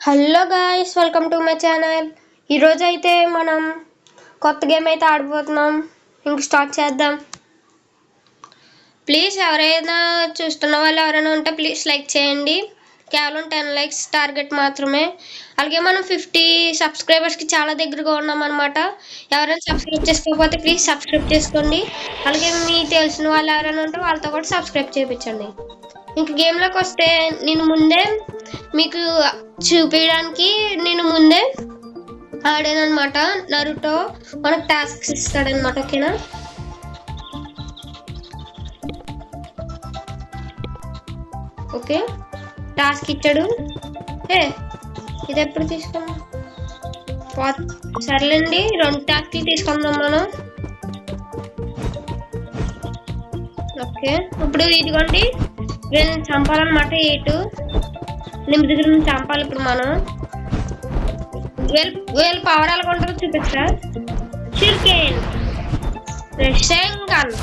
Hello guys, welcome to my channel. ఈరోజు అయితే మనం కొత్త గేమ్ అయితే ఆడిపోతున్నాం. ఇంక స్టార్ట్ చేద్దాం. ప్లీజ్ ఎవరైనా చూస్తున్న వాళ్ళు ఎవరైనా ఉంటే ప్లీజ్ లైక్ చేయండి. కేవలం 10 లైక్స్ టార్గెట్ మాత్రమే. అలాగే మనం 50 సబ్స్క్రైబర్స్కి చాలా దగ్గరగా ఉన్నాం అనమాట. ఎవరైనా సబ్స్క్రైబ్ చేసుకోకపోతే ప్లీజ్ సబ్స్క్రైబ్ చేసుకోండి. అలాగే మీకు తెలిసిన వాళ్ళు ఎవరైనా ఉంటే వాళ్ళతో కూడా సబ్స్క్రైబ్ చేయించండి. ఇంక గేమ్లోకి వస్తే నేను ముందే మీకు చూపించడానికి ముందే ఆడాను అనమాట. నరుటో మనకు టాస్క్స్ ఇస్తాడనమాట. ఓకేనా, ఓకే టాస్క్ ఇచ్చాడు. ఇది ఎప్పుడు తీసుకున్నాం? సర్లేండి, 2 టాస్క్లు తీసుకుందాం మనం. ఓకే, ఇప్పుడు ఇదిగోండి వీళ్ళని చంపాలన్నమాట. 8 దగ్గర నుంచి చంపాలి. ఇప్పుడు మనం వీళ్ళ పవర్ ఎలా ఉంటుందో చూపిస్తా. షుర్కేన్ రెషంగన్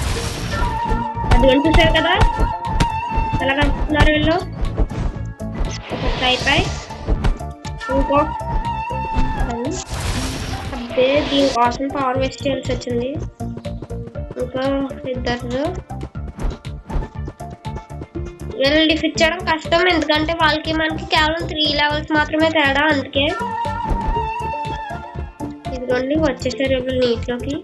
అది చూసారు కదా ఎలా కలుపుతున్నారు వీళ్ళు. ఒక అయిపోయి ఇంకో అదే దీనికోసం పవర్ వేస్ట్ చేయాల్సి వచ్చింది. ఇంకా ఇద్దరు వీళ్ళని డిఫీట్ చేయడం కష్టం, ఎందుకంటే వాళ్ళకి మనకి కేవలం 3 లెవెల్స్ మాత్రమే తేడా. అందుకే ఇదిగోండి వచ్చేసారు వీళ్ళు నీటిలోకి.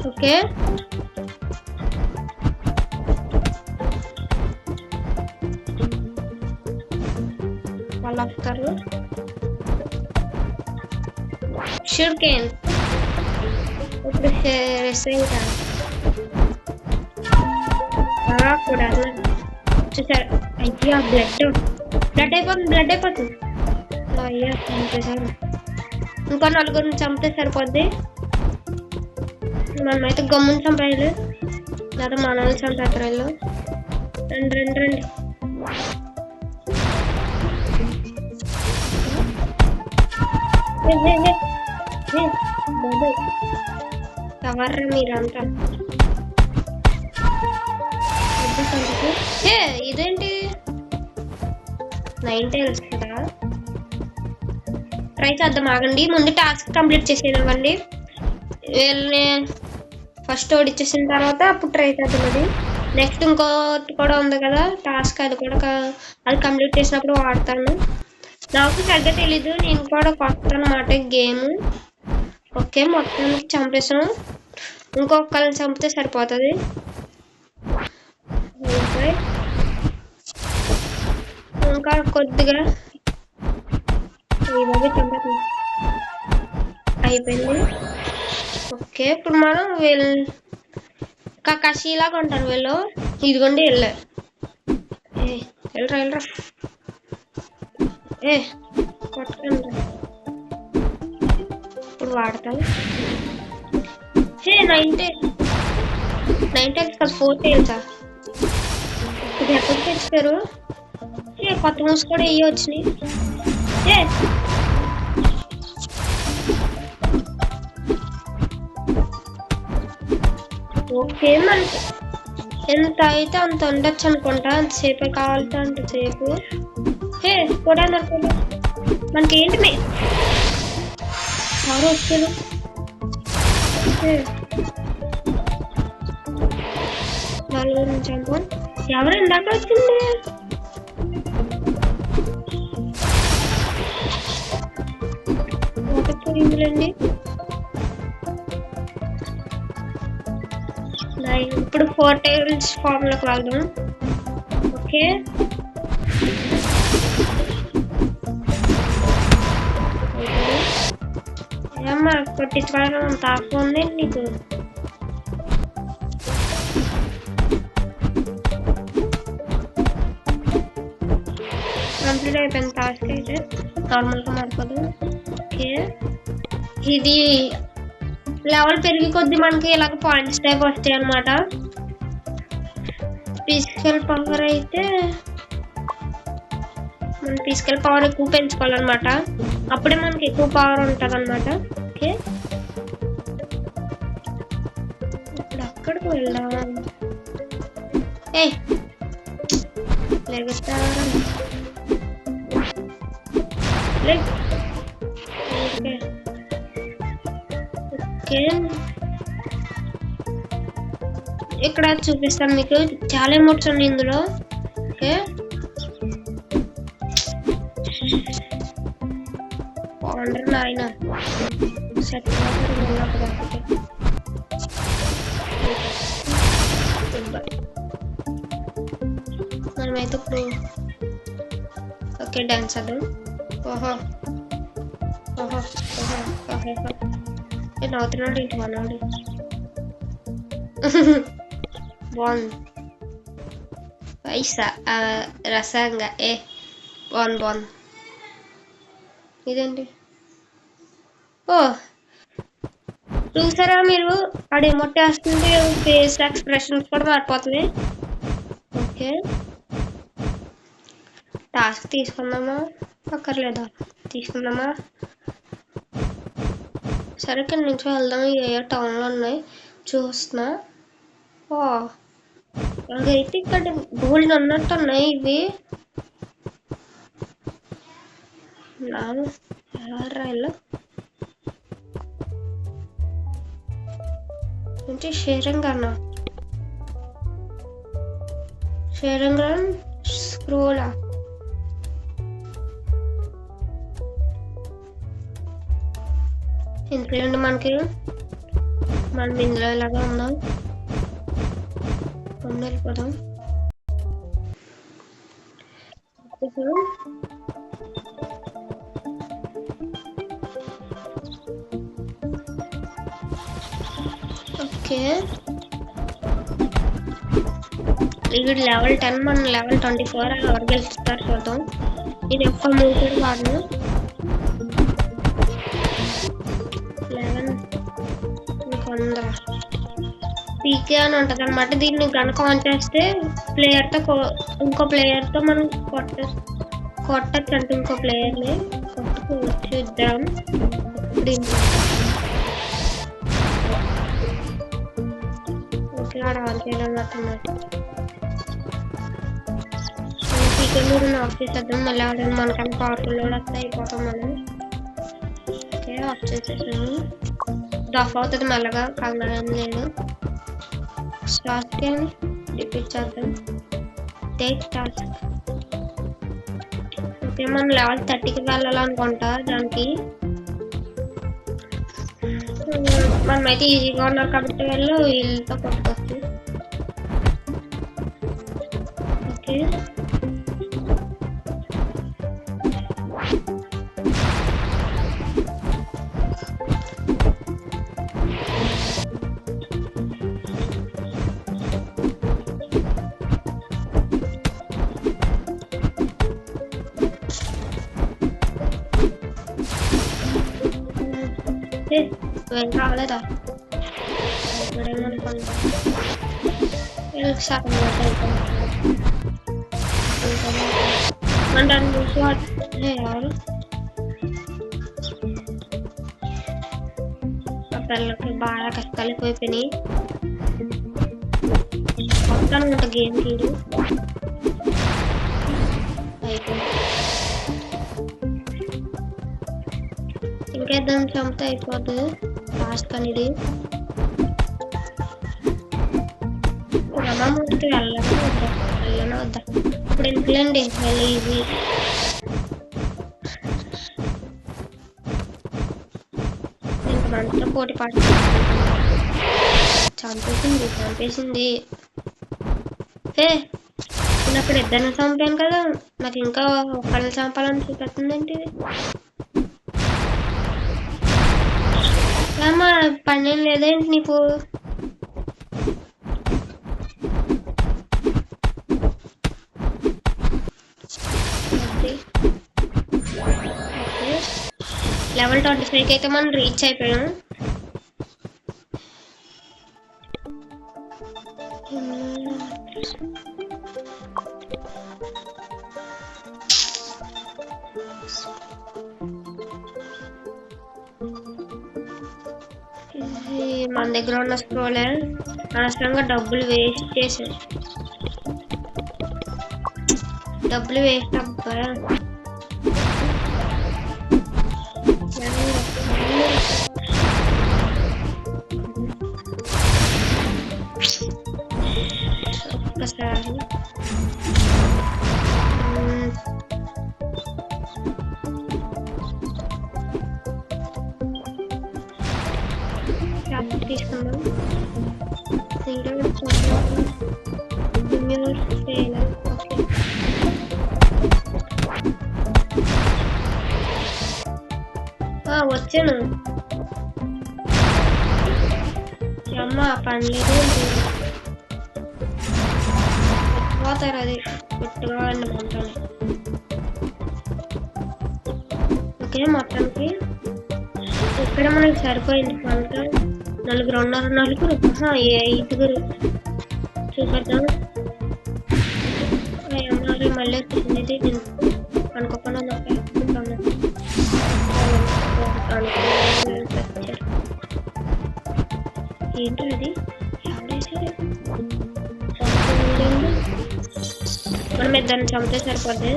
ఓకే, వాళ్ళు వస్తారు. షుర్కేన్ ఇప్పుడు కూడా చూసారు. అయ్యా బ్లడ్ అయిపోతుంది. అయ్యా చంపేశారు. ఇంకో 4 చంపితే సరిపోద్ది. మనమైతే గమ్ముని చంపేయాలి, లేదా మనల్ని చంపేస్తారు వీళ్ళు. రండి ఎవర్రా మీరంతా? ఇదేంటి 9 టైల్స్ కదా. ట్రై చేద్దాం, ఆగండి. ముందు టాస్క్ కంప్లీట్ చేసేదండి. వీళ్ళని ఫస్ట్ ఓడిచ్చేసిన తర్వాత అప్పుడు ట్రై చేద్దాం. అది నెక్స్ట్ ఇంకోటి కూడా ఉంది కదా టాస్క్, అది కంప్లీట్ చేసినప్పుడు వాడతాను. నాకు సరిగ్గా తెలీదు, నేను కూడా కొత్త అన్నమాట గేమ్. ఓకే, మొత్తానికి చంపేసాం. ఇంకొకరిని చంపితే సరిపోతుంది. ఇంకా కొద్దిగా చంపేస్తుంది. అయిపోయింది. ఓకే, ఇప్పుడు మనం వీళ్ళు కకాషిలాగా ఉంటారు వీళ్ళు. ఇదిగోండి వెళ్ళరా కొట్టండి. ఇప్పుడు వాడతాం. 9 టైల్స్ కదా, 4 టైల్సా? ఇది ఎక్కడ తెచ్చారు? కొత్త మూసి కూడా ఇవి వచ్చినాయి. ఓకే, మనకి ఎంత అయితే అంత ఉండొచ్చు అనుకుంటా. అంతసేపు కావాలంటే అంతసేపు. కూడా మనకి ఏంటి ఎవరు వచ్చారు? నలుగురు చంపం. ఎవరు ఇందాక వచ్చింది? పోయిందిలేండి. ఇప్పుడు 4 టైల్స్ ఫామ్ లోకి వెళ్దాం. ఓకే, ఏమ్మా కొట్టించుకోవడం అంత ఆకు ఉంది నీకు? కంప్లీట్ అయిపోయింది టాస్క్ అయితే. నార్మల్గా మారిపోదు. ఓకే, ఇది లెవెల్ పెరిగి కొద్ది మనకి ఇలాగ పాయింట్స్ టైప్ వస్తాయి అన్నమాట. ఫిజికల్ పవర్ అయితే మన ఫిజికల్ పవర్ ఎక్కువ పెంచుకోవాలన్నమాట. అప్పుడే మనకి ఎక్కువ పవర్ ఉంటుంది అన్నమాట. ఓకే, ఎక్కడికి వెళ్దాం? ఏ లేగుతా ఓకే, ఇక్కడ చూపిస్తాను మీకు. చాలా ఎమోట్స్ ఉన్నాయి ఇందులో. ఓకే, బాగుంటారు నాయన. సెట్ మనమైతే ఇప్పుడు ఓకే డాన్స్ అదు. ఓహో ఓహో ఓహో ఓహో నవ్వుతున్నాడు ఏంటి మనవాడు. బాగుంది పైసా రసంగా. బాగుంది. ఇదేంటి? ఓ చూసారా మీరు? ఆడు ఎమోట్ వేస్తుంది, ఫేస్ ఎక్స్ప్రెషన్స్ కూడా మారిపోతుంది. ఓకే, టాస్క్ తీసుకుందామా అక్కర్లేదా? తీసుకుందామా. సరే ఇక్కడి నుంచి వెళ్దాం. ఏ టౌన్లో ఉన్నాయి చూస్తున్నా. ఓ అలాగైతే ఇక్కడ గోల్డ్ ఉన్నట్టు ఉన్నాయి ఇవి. రైలు అంటే షేరింగ్ అన్న, షేరింగ్ స్క్రోలా. ఎందుకండి మనకి మనం ఇందులో ఇలాగా ఉందాం. వెళ్ళిపోదాం. ఓకే, ఇది లెవెల్ 10, మనం లెవెల్ 24. ఎవరు గెలుస్తారు చూద్దాం. ఇది ఒక్క మూవ్ కూడా కాదు. 11 ఇంకొందరు పీకే అని ఉంటుంది అనమాట. దీన్ని కనుక ఆన్ చేస్తే ప్లేయర్తో ఇంకో ప్లేయర్తో మనం కొట్టచ్చు అంటే ఇంకో ప్లేయర్ని కొట్టుకోవచ్చు ఇద్దాం. దీంట్లో ఓకే ఆడ ఆన్ చేయాలన్నట్టున్నట్టు పీకే మీరు ఆఫ్ చేసేద్దాం. మళ్ళీ ఆడని మనకన్నా పవర్ఫుల్ కూడా వస్తే అయిపోతాం మనం. ఓకే ఆఫ్ చేసేసాము. ఆఫ్ అవుతుంది మెల్లగా, కంగారు లేదు. స్టార్ట్ అని రిపీట్ చేద్దాం. Take task. ఓకే, మనం లెవెల్ 30కి వెళ్ళాలనుకుంటా. దానికి మనమైతే ఈజీగా ఉన్నారు కాబట్టి వెళ్ళు వీళ్ళతో కొట్టుకోవచ్చు. ఓకే ఏం రాలేదా? ఎవరు పిల్లలకి బాగా కష్టాలు ఎక్కువైపోయినాయి. వస్తానంట గేమ్ తీరు అయిపోయింది. ఇంకేద్దాం చంపితే అయిపోతుంది లాస్ట్ అనేది. రమామూర్తికి వెళ్ళనా వద్దా? ఇప్పుడు ఎందుకులేండి మళ్ళీ ఇది. ఇంక మనతో పోటీ పాటు చంపేసింది. నేను అప్పుడు ఇద్దరిని చంపాను కదా, నాకు ఇంకా ఒకరిని చంపాలని చూపెడుతుందేంటి? అమ్మా పని లేదేంటి నీకు? లెవెల్ 25కి అయితే మనం రీచ్ అయిపోయాం. మన దగ్గర ఉన్న స్క్రోలే అనవసరంగా డబ్బులు వేస్ట్ చేశారు. డబ్బులు వేస్ట్ అబ్బా. ఒక్కసారి తీసుకుందాం. వచ్చాను అమ్మ పనిలేదు పోతారు. అది గుట్టుగా అనుకుంటాను. ఓకే మొత్తానికి ఇక్కడ మనకి సరిపోయింది. పంట నలుగురు ఉన్నారు. నలుగురు 5 చూపెడతాను. అమ్మారు మళ్ళీ వచ్చింది. నేను అనుకోకుండా ఏంటో అది మనం ఇద్దరిని చంపితే సరిపోద్ది.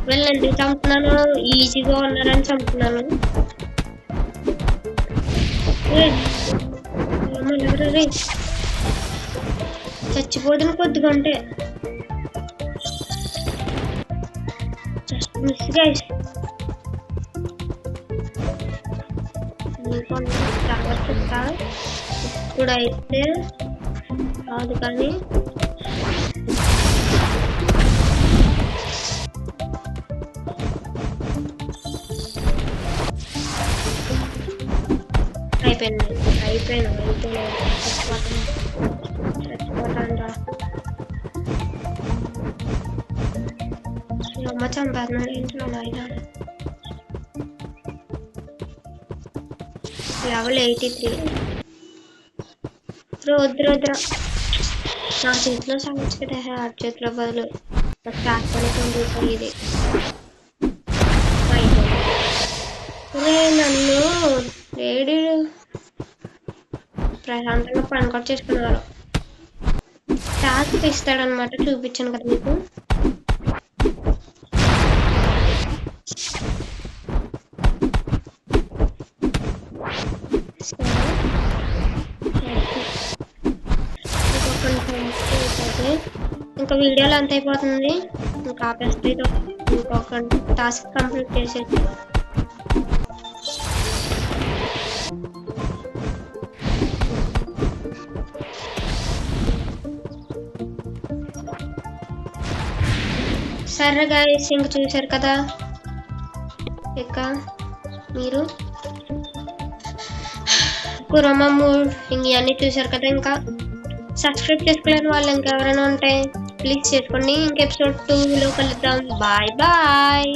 వీళ్ళు ఎందుకు చంపుతున్నాను? ఈజీగా ఉన్నారని చంపుతున్నాను. చచ్చిపోతుంది కొద్దిగా అంటే. Just miss guys. తర్వాత చెప్తా. ఇప్పుడైతే కాదు కానీ అయిపోయాను. చచ్చిపోతాండా అమ్మ చంపేస్తున్నాడు ఇంట్లో నాయన. లెవెల్ 83. వద్దు నా చేతిలో సమస్య కదా. ఆ చేతిలో బదులు ఇది నన్ను వేడి ప్రశాంతంగా పనికొచ్చి చేసుకున్నారు. టాస్క్ ఇస్తాడనమాట. చూపించాను కదా మీకు. ఇంకా వీడియోలో అంత అయిపోతుంది. ఇంకా ఆపేస్తే ఇంకొక టాస్క్ కంప్లీట్ చేసేది. సరే గైస్, ఇంక చూసారు కదా. ఇక మీరు కురమ్మ మూడ్ ఇవన్నీ చూసారు కదా. ఇంకా సబ్స్క్రైబ్ చేసుకోలేని వాళ్ళు ఇంకెవరైనా ఉంటే ప్లీజ్ చేసుకోండి. ఇంక ఎపిసోడ్ 2లో కలుద్దాం. Bye bye.